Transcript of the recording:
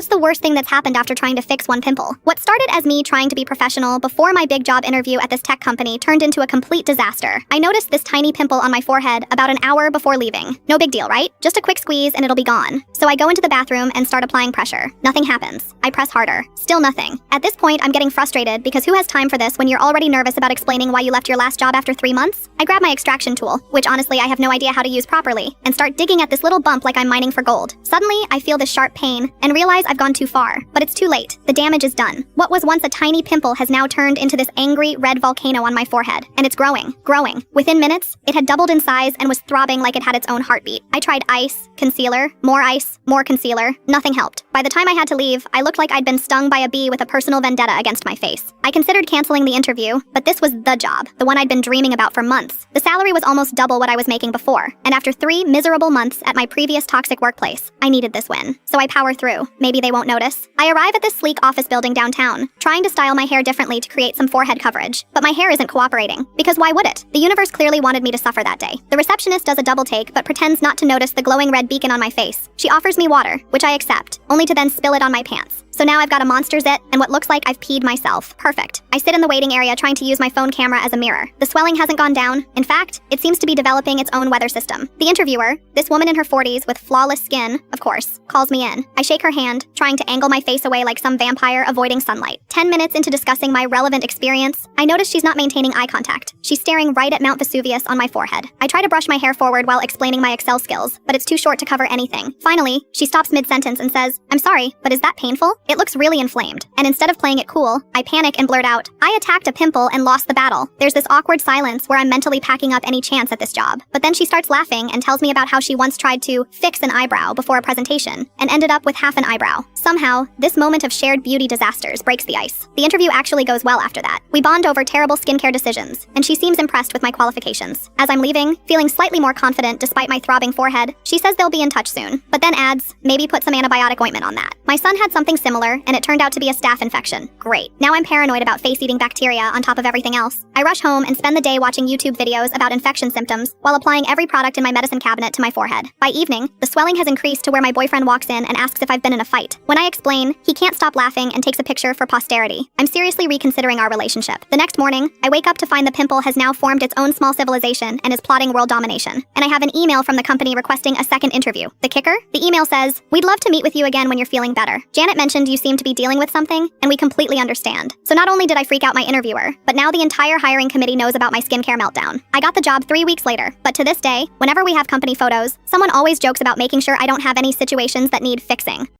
What's the worst thing that's happened after trying to fix one pimple? What started as me trying to be professional before my big job interview at this tech company turned into a complete disaster. I noticed this tiny pimple on my forehead about an hour before leaving. No big deal, right? Just a quick squeeze and it'll be gone. So I go into the bathroom and start applying pressure. Nothing happens. I press harder. Still nothing. At this point, I'm getting frustrated because who has time for this when you're already nervous about explaining why you left your last job after 3 months? I grab my extraction tool, which honestly I have no idea how to use properly, and start digging at this little bump like I'm mining for gold. Suddenly, I feel this sharp pain and realize I've gone too far. But it's too late. The damage is done. What was once a tiny pimple has now turned into this angry red volcano on my forehead, and it's growing. Within minutes, it had doubled in size and was throbbing like it had its own heartbeat. I tried ice, concealer, more concealer. Nothing helped. By the time I had to leave, I looked like I'd been stung by a bee with a personal vendetta against my face. I considered canceling the interview, but this was the job, the one I'd been dreaming about for months. The salary was almost double what I was making before, and after 3 miserable months at my previous toxic workplace, I needed this win. So I power through. Maybe they won't notice. I arrive at this sleek office building downtown, trying to style my hair differently to create some forehead coverage, but my hair isn't cooperating. Because why would it? The universe clearly wanted me to suffer that day. The receptionist does a double take, but pretends not to notice the glowing red beacon on my face. She offers me water, which I accept, only to then spill it on my pants. So now I've got a monster zit and what looks like I've peed myself. Perfect. I sit in the waiting area trying to use my phone camera as a mirror. The swelling hasn't gone down. In fact, it seems to be developing its own weather system. The interviewer, this woman in her 40s with flawless skin, of course, calls me in. I shake her hand, trying to angle my face away like some vampire avoiding sunlight. 10 minutes into discussing my relevant experience, I notice she's not maintaining eye contact. She's staring right at Mount Vesuvius on my forehead. I try to brush my hair forward while explaining my Excel skills, but it's too short to cover anything. Finally, she stops mid-sentence and says, "I'm sorry, but is that painful? It looks really inflamed." And instead of playing it cool, I panic and blurt out, "I attacked a pimple and lost the battle." There's this awkward silence where I'm mentally packing up any chance at this job. But then she starts laughing and tells me about how she once tried to fix an eyebrow before a presentation and ended up with half an eyebrow. Somehow, this moment of shared beauty disasters breaks the ice. The interview actually goes well after that. We bond over terrible skincare decisions, and she seems impressed with my qualifications. As I'm leaving, feeling slightly more confident despite my throbbing forehead, she says they'll be in touch soon, but then adds, maybe put some antibiotic ointment on that. My son had something similar, and it turned out to be a staph infection. Great. Now I'm paranoid about face-eating bacteria on top of everything else. I rush home and spend the day watching YouTube videos about infection symptoms while applying every product in my medicine cabinet to my forehead. By evening, the swelling has increased to where my boyfriend walks in and asks if I've been in a fight. When I explain, he can't stop laughing and takes a picture for posterity. I'm seriously reconsidering our relationship. The next morning, I wake up to find the pimple has now formed its own small civilization and is plotting world domination. And I have an email from the company requesting a second interview. The kicker? The email says, "We'd love to meet with you again when you're feeling better. Janet mentioned you seem to be dealing with something, and we completely understand." So not only did I freak out my interviewer, but now the entire hiring committee knows about my skincare meltdown. I got the job 3 weeks later, but to this day, whenever we have company photos, someone always jokes about making sure I don't have any situations that need fixing.